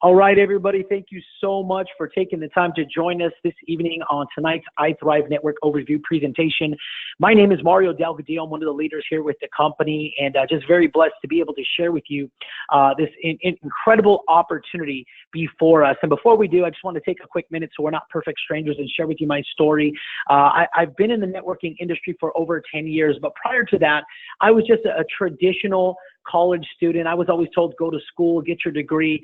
All right, everybody, thank you so much for taking the time to join us this evening on tonight's iTHRIVE Network Overview presentation. My name is Mario Delgadillo. I'm one of the leaders here with the company, and just very blessed to be able to share with you this incredible opportunity before us. And before we do, I just want to take a quick minute so we're not perfect strangers and share with you my story. I've been in the networking industry for over 10 years, but prior to that, I was just a traditional college student. I was always told, go to school, get your degree,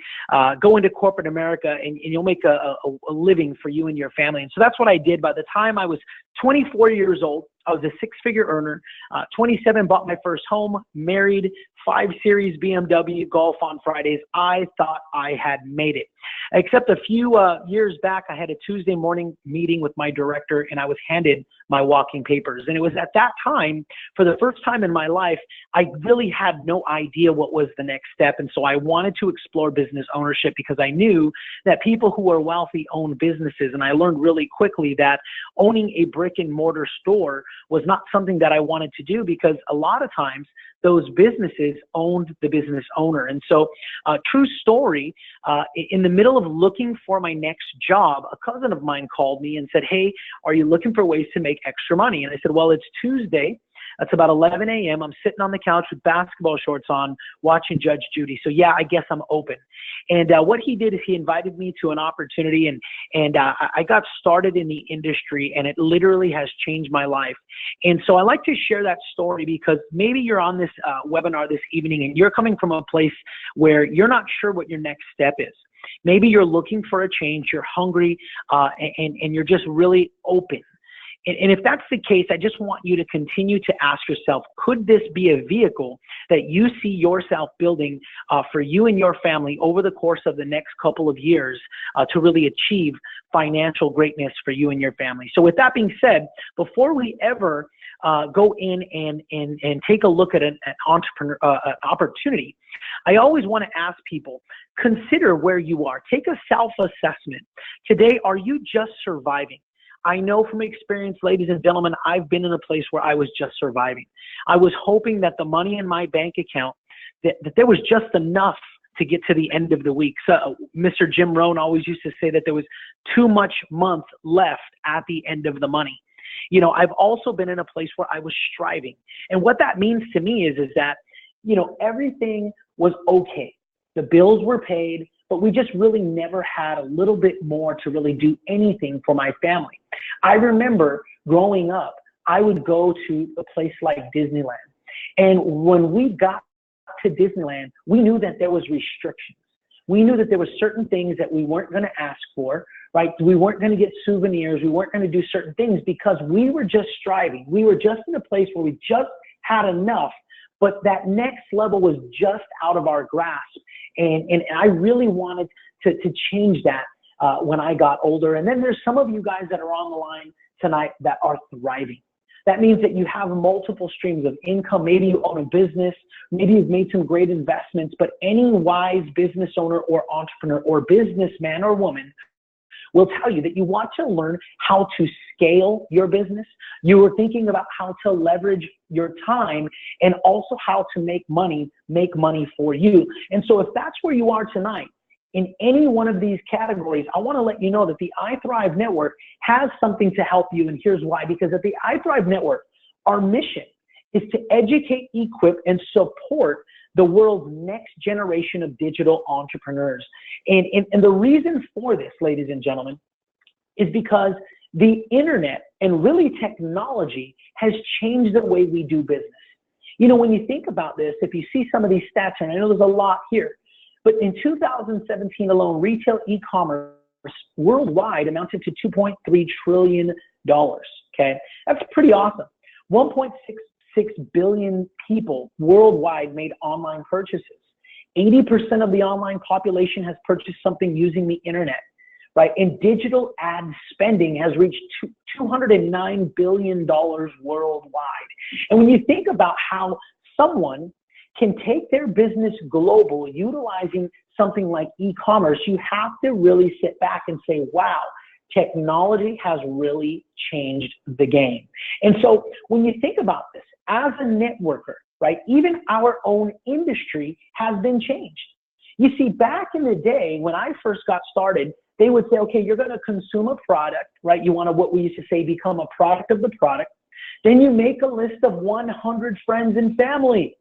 go into corporate America, and you'll make a living for you and your family. And so that's what I did. By the time I was 24 years old, I was a six-figure earner. 27, bought my first home, married, 5 Series BMW, golf on Fridays. I thought I had made it. Except a few years back, I had a Tuesday morning meeting with my director, and I was handed my walking papers. And it was at that time, for the first time in my life, I really had no idea what was the next step. And so I wanted to explore business ownership because I knew that people who are wealthy own businesses. And I learned really quickly that owning a brick and mortar store was not something that I wanted to do, because a lot of times those businesses owned the business owner. And so, true story, in the middle of looking for my next job, a cousin of mine called me and said, "Hey, are you looking for ways to make extra money?" And I said, "Well, it's Tuesday. It's about 11 a.m. I'm sitting on the couch with basketball shorts on, watching Judge Judy. So yeah, I guess I'm open." And what he did is he invited me to an opportunity, and I got started in the industry, and it literally has changed my life. And so I like to share that story because maybe you're on this webinar this evening and you're coming from a place where you're not sure what your next step is. Maybe you're looking for a change, you're hungry, and you're just really open. And if that's the case, I just want you to continue to ask yourself, could this be a vehicle that you see yourself building for you and your family over the course of the next couple of years to really achieve financial greatness for you and your family? So with that being said, before we ever go in and take a look at an opportunity, I always want to ask people, consider where you are. Take a self-assessment. Today, are you just surviving? I know from experience, ladies and gentlemen, I've been in a place where I was just surviving. I was hoping that the money in my bank account, that there was just enough to get to the end of the week. So Mr. Jim Rohn always used to say that there was too much month left at the end of the money. You know, I've also been in a place where I was striving. And what that means to me is that, you know, everything was okay. The bills were paid, but we just really never had a little bit more to really do anything for my family. I remember growing up, I would go to a place like Disneyland. And when we got to Disneyland, we knew that there was restrictions. We knew that there were certain things that we weren't going to ask for, right? We weren't going to get souvenirs. We weren't going to do certain things because we were just striving. We were just in a place where we just had enough, but that next level was just out of our grasp. And I really wanted to change that when I got older. And then there's some of you guys that are on the line tonight that are thriving. That means that you have multiple streams of income. Maybe you own a business. Maybe you've made some great investments. But any wise business owner or entrepreneur or businessman or woman will tell you that you want to learn how to scale your business. You were thinking about how to leverage your time and also how to make money for you. And so if that's where you are tonight, in any one of these categories, I want to let you know that the iTHRIVE Network has something to help you. And here's why. Because at the iTHRIVE Network, our mission is to educate, equip, and support the world's next generation of digital entrepreneurs. And the reason for this, ladies and gentlemen, is because the internet and really technology has changed the way we do business. You know, when you think about this, if you see some of these stats, and I know there's a lot here, but in 2017 alone, retail e-commerce worldwide amounted to $2.3 trillion, okay? That's pretty awesome. 1.66 billion people worldwide made online purchases. 80% of the online population has purchased something using the internet, right? And digital ad spending has reached $209 billion worldwide. And when you think about how someone can take their business global utilizing something like e-commerce, you have to really sit back and say, wow, technology has really changed the game. And so when you think about this, as a networker, right, even our own industry has been changed. You see, back in the day when I first got started, they would say, okay, you're going to consume a product, right? You want to, what we used to say, become a product of the product. Then you make a list of 100 friends and family.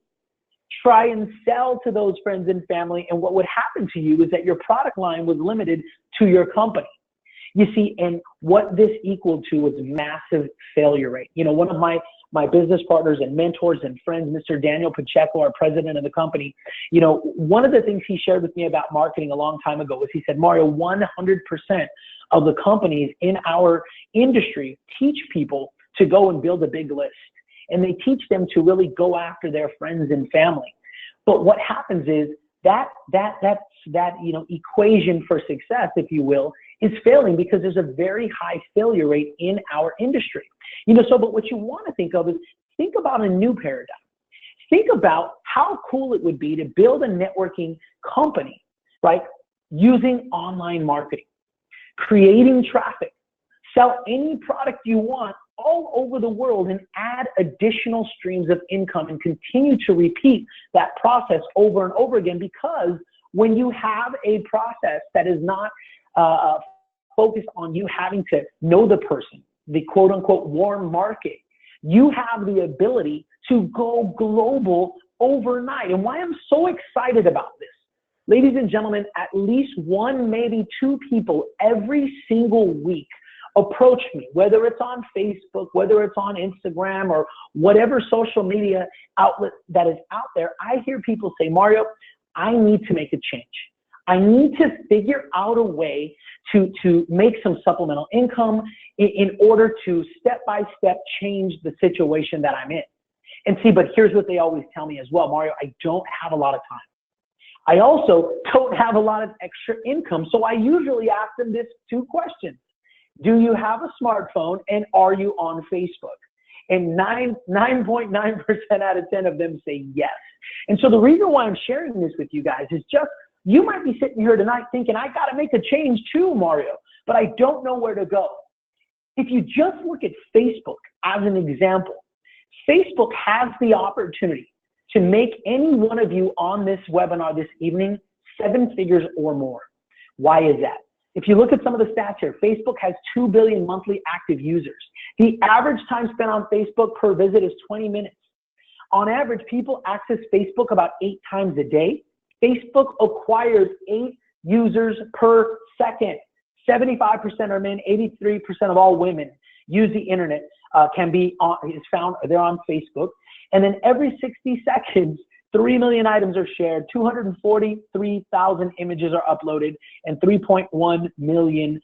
Try and sell to those friends and family. And what would happen to you is that your product line was limited to your company. You see, and what this equaled to was massive failure rate. You know, one of my business partners and mentors and friends, Mr. Daniel Pacheco, our president of the company, you know, one of the things he shared with me about marketing a long time ago was he said, Mario, 100% of the companies in our industry teach people to go and build a big list. And they teach them to really go after their friends and family. But what happens is that you know, equation for success, if you will, is failing because there's a very high failure rate in our industry. You know, so but what you want to think of is think about a new paradigm. Think about how cool it would be to build a networking company, right? Using online marketing, creating traffic, sell any product you want all over the world and add additional streams of income and continue to repeat that process over and over again. Because when you have a process that is not focused on you having to know the person, the quote unquote warm market, you have the ability to go global overnight. And why I'm so excited about this, ladies and gentlemen, at least one, maybe two people every single week approach me, whether it's on Facebook, whether it's on Instagram, or whatever social media outlet that is out there. I hear people say, Mario, I need to make a change. I need to figure out a way to make some supplemental income in order to step-by-step change the situation that I'm in. And see, but here's what they always tell me as well, Mario, I don't have a lot of time. I also don't have a lot of extra income. So I usually ask them this two questions. Do you have a smartphone and are you on Facebook? And 9.9% out of 10 of them say yes. And so the reason why I'm sharing this with you guys is just, you might be sitting here tonight thinking, I got to make a change too, Mario, but I don't know where to go. If you just look at Facebook as an example, Facebook has the opportunity to make any one of you on this webinar this evening 7 figures or more. Why is that? If you look at some of the stats here, Facebook has 2 billion monthly active users. The average time spent on Facebook per visit is 20 minutes. On average, people access Facebook about 8 times a day. Facebook acquires 8 users per second. 75% are men, 83% of all women use the internet, they're on Facebook. And then every 60 seconds, 3 million items are shared, 243,000 images are uploaded, and 3.1 million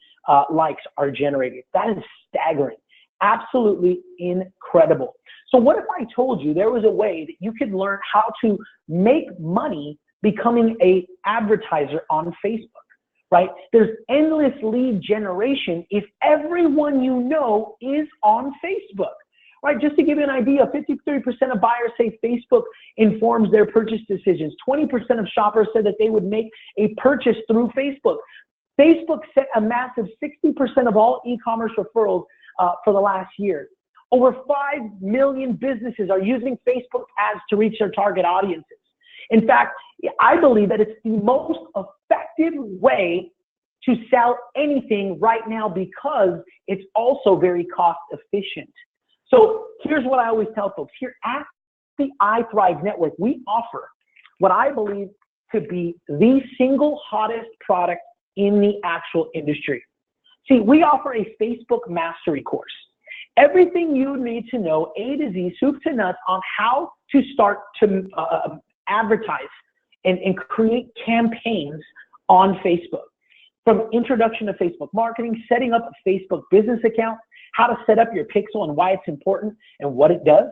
likes are generated. That is staggering, absolutely incredible. So what if I told you there was a way that you could learn how to make money becoming an advertiser on Facebook, right? There's endless lead generation if everyone you know is on Facebook. Right, just to give you an idea, 53% of buyers say Facebook informs their purchase decisions. 20% of shoppers said that they would make a purchase through Facebook. Facebook set a massive 60% of all e-commerce referrals for the last year. Over 5 million businesses are using Facebook ads to reach their target audiences. In fact, I believe that it's the most effective way to sell anything right now because it's also very cost efficient. So here's what I always tell folks. Here at the iTHRIVE Network, we offer what I believe to be the single hottest product in the actual industry. See, we offer a Facebook mastery course. Everything you need to know, A to Z, soup to nuts, on how to start to advertise and create campaigns on Facebook. From introduction to Facebook marketing, setting up a Facebook business account, how to set up your pixel and why it's important and what it does,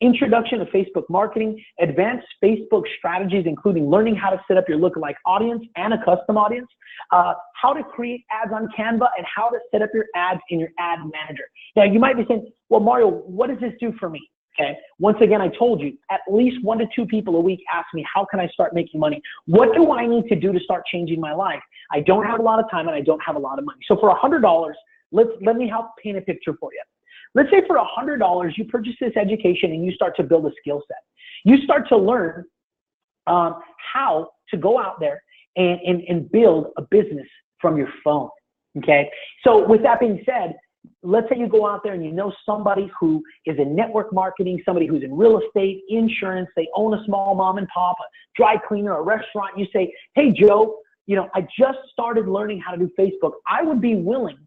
introduction to Facebook marketing, advanced Facebook strategies, including learning how to set up your lookalike audience and a custom audience, how to create ads on Canva, and how to set up your ads in your ad manager. Now, you might be saying, well, Mario, what does this do for me? Okay. Once again, I told you, at least 1 to 2 people a week ask me, how can I start making money? What do I need to do to start changing my life? I don't have a lot of time and I don't have a lot of money. So for $100, let me help paint a picture for you. Let's say for $100, you purchase this education and you start to build a skill set. You start to learn how to go out there and build a business from your phone. Okay. So with that being said, let's say you go out there and you know somebody who is in network marketing, somebody who's in real estate, insurance, they own a small mom and pop, a dry cleaner, a restaurant. You say, hey, Joe, I just started learning how to do Facebook. I would be willing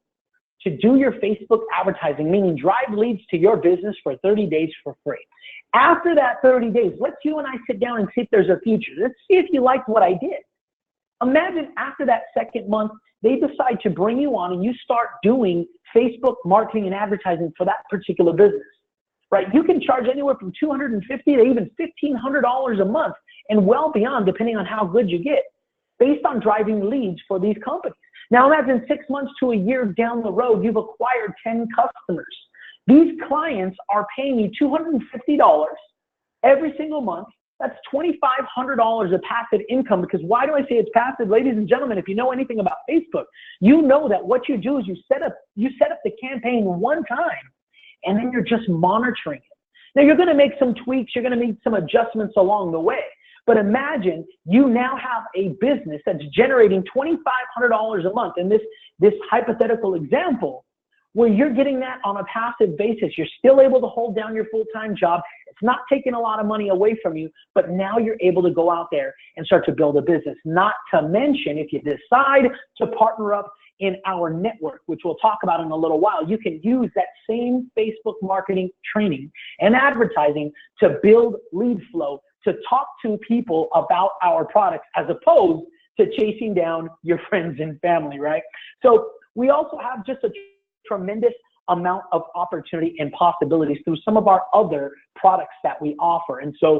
to do your Facebook advertising, meaning drive leads to your business for 30 days for free. After that 30 days, let's you and I sit down and see if there's a future. Let's see if you liked what I did. Imagine after that second month, they decide to bring you on and you start doing Facebook marketing and advertising for that particular business, right? You can charge anywhere from $250 to even $1,500 a month and well beyond, depending on how good you get, based on driving leads for these companies. Now imagine 6 months to a year down the road, you've acquired 10 customers. These clients are paying you $250 every single month. That's $2,500 of passive income. Because why do I say it's passive? Ladies and gentlemen, if you know anything about Facebook, you know that what you do is you set up the campaign one time and then you're just monitoring it. Now you're going to make some tweaks, you're going to make some adjustments along the way. But imagine you now have a business that's generating $2,500 a month. In this hypothetical example, where you're getting that on a passive basis, you're still able to hold down your full-time job. It's not taking a lot of money away from you, but now you're able to go out there and start to build a business. Not to mention, if you decide to partner up in our network, which we'll talk about in a little while, you can use that same Facebook marketing training and advertising to build lead flow, to talk to people about our products, as opposed to chasing down your friends and family, right? So we also have just a tremendous amount of opportunity and possibilities through some of our other products that we offer. And so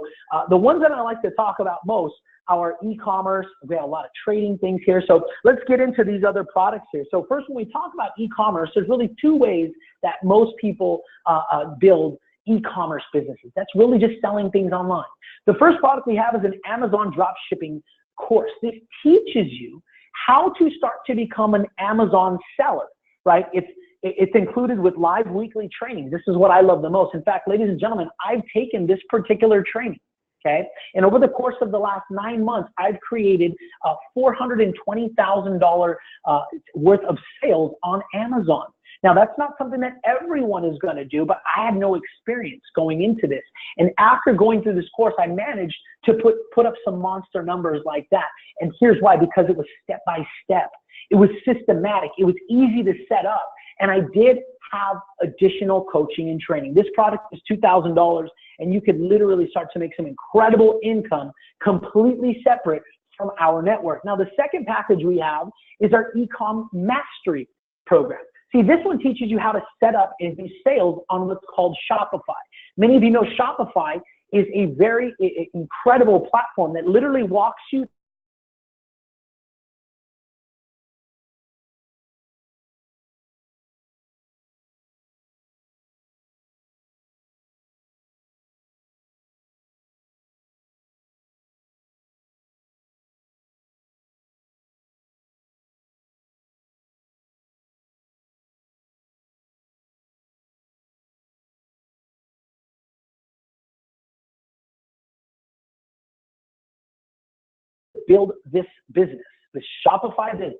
the ones that I like to talk about most, our e-commerce, we have a lot of trading things here. So let's get into these other products here. So first, when we talk about e-commerce, there's really two ways that most people build e-commerce businesses. That's really just selling things online. The first product we have is an Amazon drop shipping course. This teaches you how to start to become an Amazon seller, right? It's included with live weekly training. This is what I love the most. In fact, ladies and gentlemen, I've taken this particular training, okay? And over the course of the last 9 months, I've created $420,000 worth of sales on Amazon. Now, that's not something that everyone is going to do, but I had no experience going into this. And after going through this course, I managed to put up some monster numbers like that. And here's why: because it was step by step. It was systematic. It was easy to set up. And I did have additional coaching and training. This product is $2,000, and you could literally start to make some incredible income completely separate from our network. Now, the second package we have is our e-com mastery program. See, this one teaches you how to set up and do sales on what's called Shopify. Many of you know Shopify is a very incredible platform that literally walks you build this business, this Shopify business.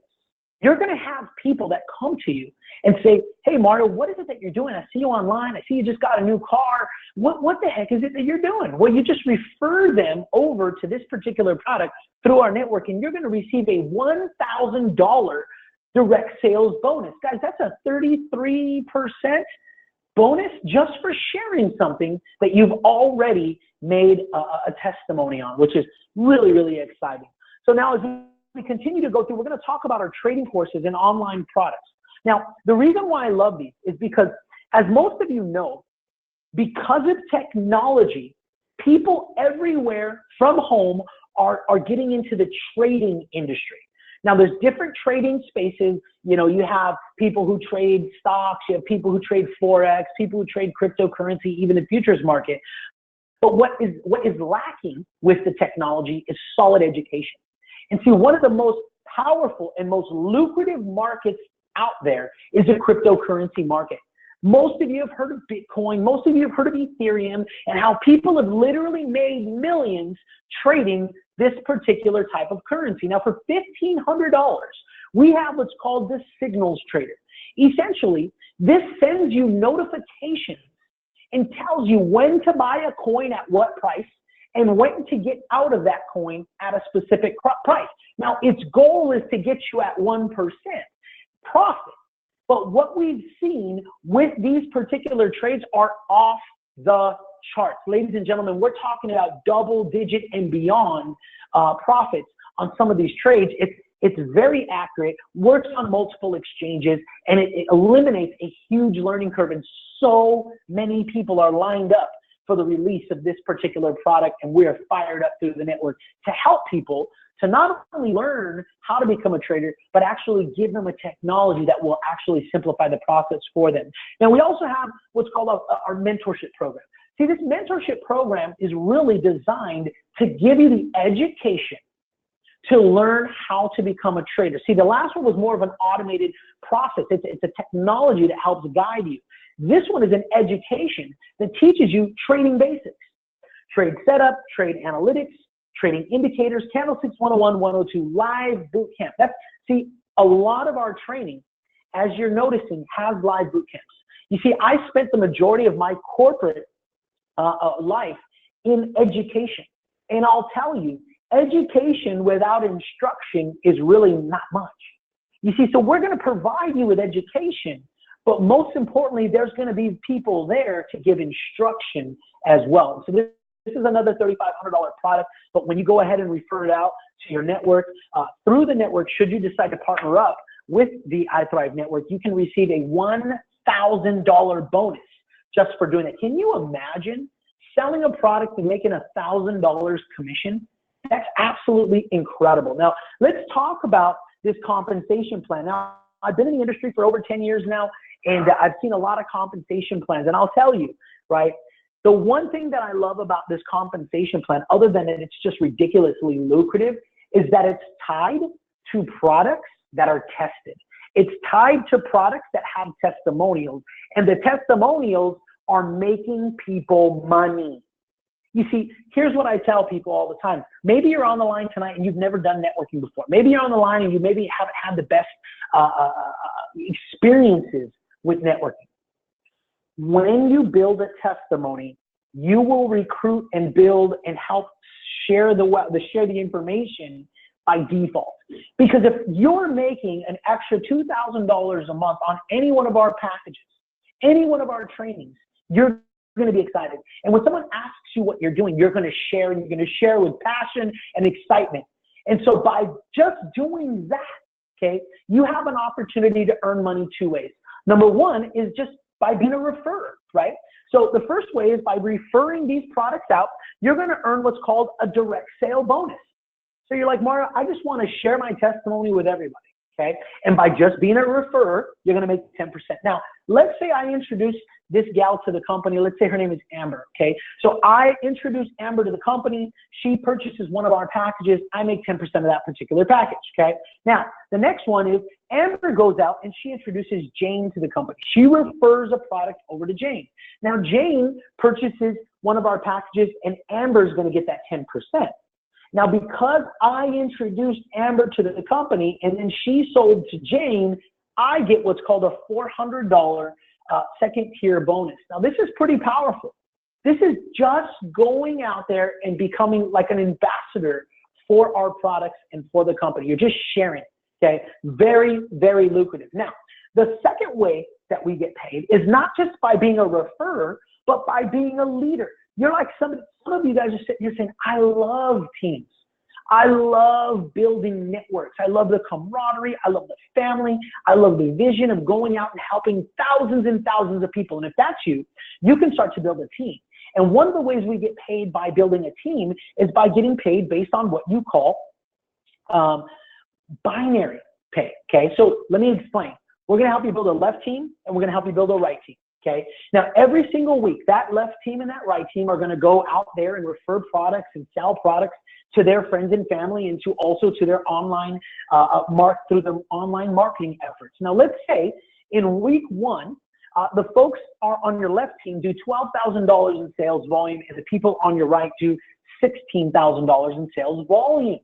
You're going to have people that come to you and say, hey, Mario, what is it that you're doing? I see you online. I see you just got a new car. What the heck is it that you're doing? Well, you just refer them over to this particular product through our network, and you're going to receive a $1,000 direct sales bonus. Guys, that's a 33% bonus just for sharing something that you've already made a testimony on, which is really, really exciting. So now as we continue to go through, we're going to talk about our trading courses and online products. Now, the reason why I love these is because, as most of you know, because of technology, people everywhere from home are getting into the trading industry. Now, there's different trading spaces. You know, you have people who trade stocks, you have people who trade Forex, people who trade cryptocurrency, even the futures market. But what is lacking with the technology is solid education. And see, one of the most powerful and most lucrative markets out there is the cryptocurrency market. Most of you have heard of Bitcoin. Most of you have heard of Ethereum, and how people have literally made millions trading this particular type of currency. Now, for $1,500, we have what's called the signals trader. Essentially, this sends you notifications and tells you when to buy a coin at what price and when to get out of that coin at a specific price. Now, its goal is to get you at 1% profit. But what we've seen with these particular trades are off the charts. Ladies and gentlemen, we're talking about double-digit and beyond profits on some of these trades. It's very accurate, works on multiple exchanges, and it eliminates a huge learning curve. And so many people are lined up for the release of this particular product, and we are fired up through the network to help people to not only learn how to become a trader, but actually give them a technology that will actually simplify the process for them. Now, we also have what's called our mentorship program. See, this mentorship program is really designed to give you the education to learn how to become a trader. See, the last one was more of an automated process. It's a technology that helps guide you. This one is an education that teaches you trading basics, trade setup, trade analytics, trading indicators, candlesticks 101, 102, live boot camp. See, a lot of our training, as you're noticing, has live boot camps. You see, I spent the majority of my corporate life in education. And I'll tell you, education without instruction is really not much. You see, so we're going to provide you with education, but most importantly, there's going to be people there to give instruction as well. So this is another $3,500 product, but when you go ahead and refer it out to your network, through the network, should you decide to partner up with the iThrive network, you can receive a $1,000 bonus just for doing it. Can you imagine selling a product and making $1,000 commission? That's absolutely incredible. Now, let's talk about this compensation plan. Now, I've been in the industry for over 10 years now, and I've seen a lot of compensation plans. And I'll tell you, right, the one thing that I love about this compensation plan, other than that it's just ridiculously lucrative, is that it's tied to products that are tested. It's tied to products that have testimonials, and the testimonials are making people money. You see, here's what I tell people all the time. Maybe you're on the line tonight and you've never done networking before. Maybe you're on the line and you maybe haven't had the best experiences with networking. When you build a testimony, you will recruit and build and help share the information by default. Because if you're making an extra $2,000 a month on any one of our packages, any one of our trainings, you're going to be excited. And when someone asks you what you're doing, you're going to share, and you're going to share with passion and excitement. And so by just doing that, okay, you have an opportunity to earn money two ways. Number one is just by being a referrer, right? So the first way is by referring these products out, you're going to earn what's called a direct sale bonus. So you're like, Mario, I just want to share my testimony with everybody, okay? And by just being a referrer, you're going to make 10%. Now, let's say I introduce this gal to the company. Let's say her name is Amber, okay? So I introduce Amber to the company. She purchases one of our packages. I make 10% of that particular package, okay? Now, the next one is Amber goes out and she introduces Jane to the company. She refers a product over to Jane. Now, Jane purchases one of our packages, and Amber's going to get that 10%. Now, because I introduced Amber to the company and then she sold to Jane, I get what's called a $400 second tier bonus. Now, this is pretty powerful. This is just going out there and becoming like an ambassador for our products and for the company. You're just sharing, okay? Very, very lucrative. Now, the second way that we get paid is not just by being a referrer, but by being a leader. You're like some of you guys are sitting here saying, I love teams. I love building networks. I love the camaraderie. I love the family. I love the vision of going out and helping thousands and thousands of people. And if that's you, you can start to build a team. And one of the ways we get paid by building a team is by getting paid based on what you call binary pay, okay? So let me explain. We're going to help you build a left team, and we're going to help you build a right team. Okay. Now, every single week, that left team and that right team are going to go out there and refer products and sell products to their friends and family, and also to their online through the online marketing efforts. Now, let's say in week one, the folks are on your left team do $12,000 in sales volume, and the people on your right do $16,000 in sales volume.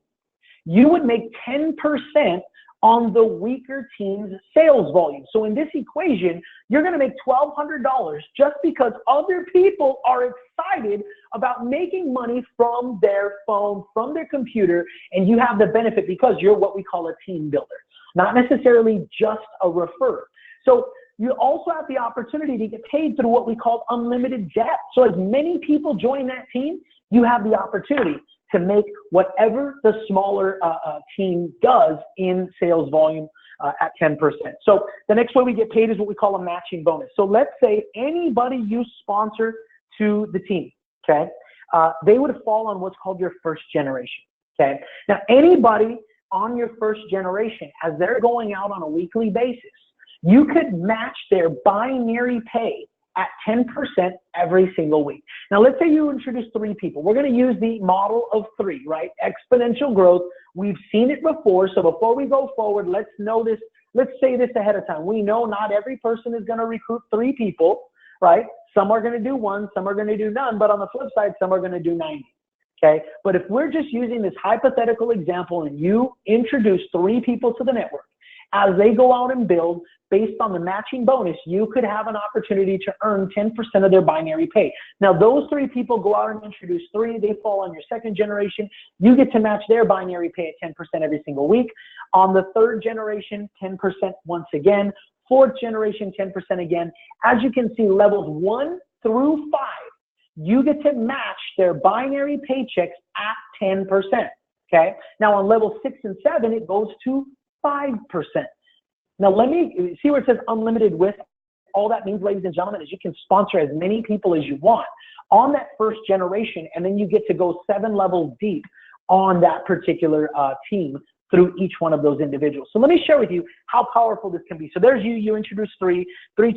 You would make 10% on the weaker team's sales volume. So in this equation, you're going to make $1,200 just because other people are excited about making money from their phone, from their computer, and you have the benefit because you're what we call a team builder, not necessarily just a referrer. So you also have the opportunity to get paid through what we call unlimited depth. So as many people join that team, you have the opportunity to make whatever the smaller team does in sales volume at 10%. So the next way we get paid is what we call a matching bonus. So let's say anybody you sponsor to the team, okay, they would fall on what's called your first generation, okay? Now, anybody on your first generation, as they're going out on a weekly basis, you could match their binary pay at 10% every single week. Now, let's say you introduce 3 people. We're going to use the model of 3, right? Exponential growth. We've seen it before. So before we go forward, let's say this ahead of time. We know not every person is going to recruit 3 people, right? Some are going to do 1, some are going to do none, but on the flip side, some are going to do 90. Okay. But if we're just using this hypothetical example and you introduce 3 people to the network, as they go out and build, based on the matching bonus, you could have an opportunity to earn 10% of their binary pay. Now, those 3 people go out and introduce 3. They fall on your second generation. You get to match their binary pay at 10% every single week. On the third generation, 10% once again. Fourth generation, 10% again. As you can see, levels 1 through 5, you get to match their binary paychecks at 10%. Okay. Now, on level 6 and 7, it goes to 5%. Now, let me see where it says unlimited with. All that means, ladies and gentlemen, is you can sponsor as many people as you want on that first generation, and then you get to go 7 levels deep on that particular team through each one of those individuals. So let me share with you how powerful this can be. So there's you introduce 3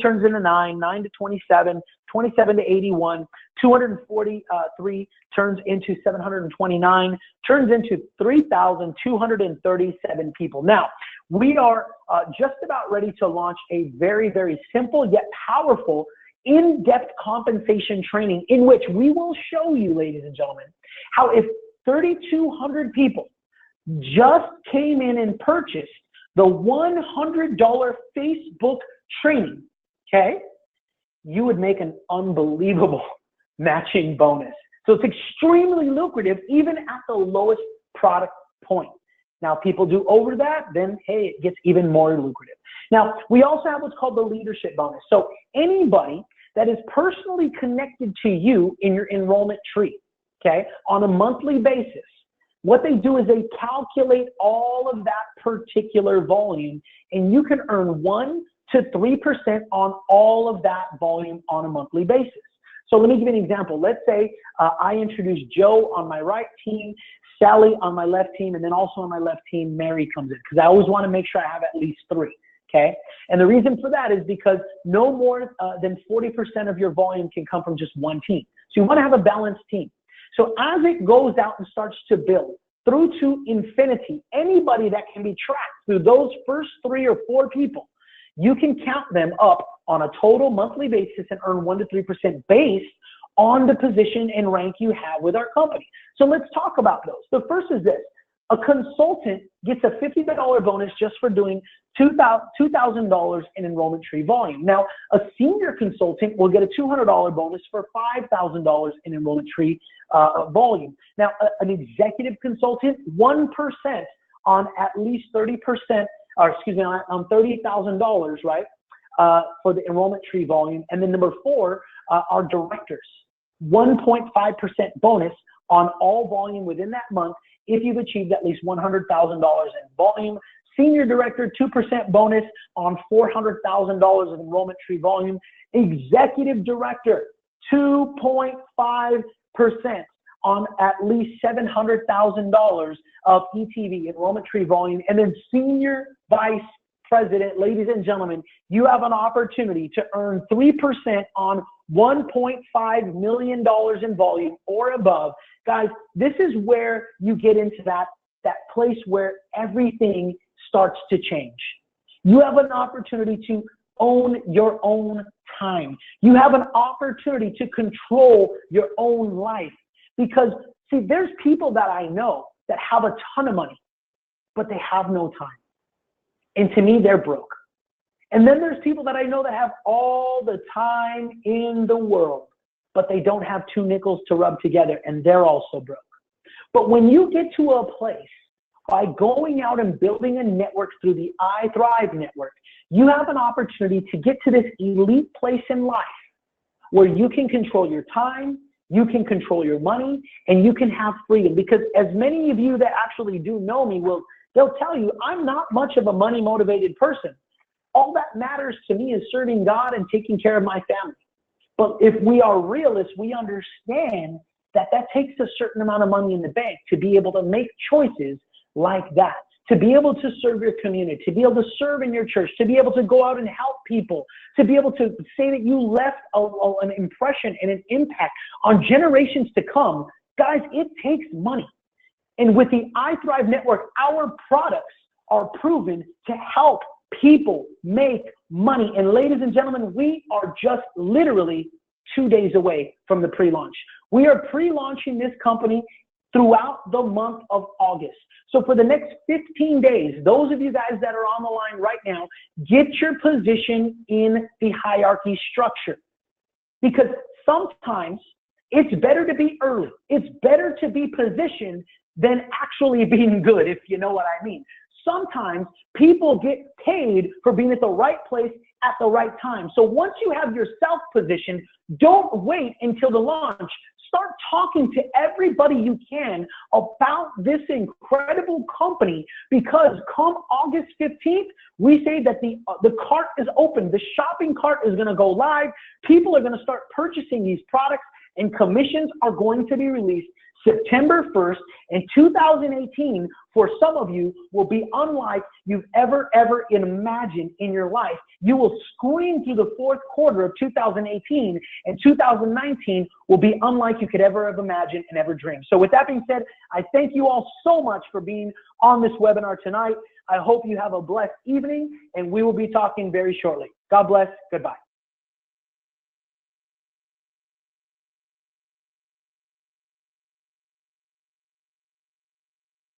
turns into 9 to 27, 27 to 81, 243 turns into 729, turns into 3,237 people. Now, we are just about ready to launch a very, very simple yet powerful in-depth compensation training in which we will show you, ladies and gentlemen, how if 3,200 people just came in and purchased the $100 Facebook training, okay, you would make an unbelievable matching bonus. So it's extremely lucrative even at the lowest product point. Now, people do over that, then, hey, it gets even more lucrative. Now, we also have what's called the leadership bonus. So anybody that is personally connected to you in your enrollment tree, okay, on a monthly basis, what they do is they calculate all of that particular volume, and you can earn 1 to 3% on all of that volume on a monthly basis. So let me give you an example. Let's say I introduce Joe on my right team, Sally on my left team, and then also on my left team, Mary comes in, because I always want to make sure I have at least 3. Okay. And the reason for that is because no more than 40% of your volume can come from just one team. So you want to have a balanced team. So as it goes out and starts to build through to infinity, anybody that can be tracked through those first 3 or 4 people, you can count them up on a total monthly basis and earn 1 to 3% based on the position and rank you have with our company. So let's talk about those. The first is this. A consultant gets a $50 bonus just for doing $2,000 in enrollment tree volume. Now, a senior consultant will get a $200 bonus for $5,000 in enrollment tree volume. Now, an executive consultant, 1% on at least 30%, or excuse me, on $30,000, right, for the enrollment tree volume. And then number 4 are directors, 1.5% bonus on all volume within that month if you've achieved at least $100,000 in volume. Senior director, 2% bonus on $400,000 of enrollment tree volume. Executive director, 2.5% on at least $700,000 of ETV, enrollment tree volume. And then senior vice president, ladies and gentlemen, you have an opportunity to earn 3% on $1.5 million in volume or above. Guys, this is where you get into that place where everything starts to change. You have an opportunity to own your own time. You have an opportunity to control your own life, because See, there's people that I know that have a ton of money, but they have no time. And to me, they're broke. And then there's people that I know that have all the time in the world, but they don't have two nickels to rub together, and they're also broke. But when you get to a place by going out and building a network through the iTHRIVE network, you have an opportunity to get to this elite place in life where you can control your time, you can control your money, and you can have freedom. Because as many of you that actually do know me they'll tell you I'm not much of a money motivated person. All that matters to me is serving God and taking care of my family. But if we are realists, we understand that that takes a certain amount of money in the bank to be able to make choices like that, to be able to serve your community, to be able to serve in your church, to be able to go out and help people, to be able to say that you left an impression and an impact on generations to come. Guys, it takes money. And with the iTHRIVE network, our products are proven to help people make money. And ladies and gentlemen, we are just literally 2 days away from the pre-launch. We are pre-launching this company throughout the month of August. So for the next 15 days, those of you guys that are on the line right now, get your position in the hierarchy structure. Because sometimes it's better to be early. It's better to be positioned than actually being good, if you know what I mean. Sometimes people get paid for being at the right place at the right time. So once you have yourself positioned, don't wait until the launch. Start talking to everybody you can about this incredible company, because come August 15th, we say that the cart is open. The shopping cart is going to go live. People are going to start purchasing these products, and commissions are going to be released September 1st, and 2018 for some of you will be unlike you've ever imagined in your life. You will scream through the fourth quarter of 2018, and 2019 will be unlike you could ever have imagined and ever dreamed. So with that being said, I thank you all so much for being on this webinar tonight. I hope you have a blessed evening, and we will be talking very shortly. God bless. Goodbye.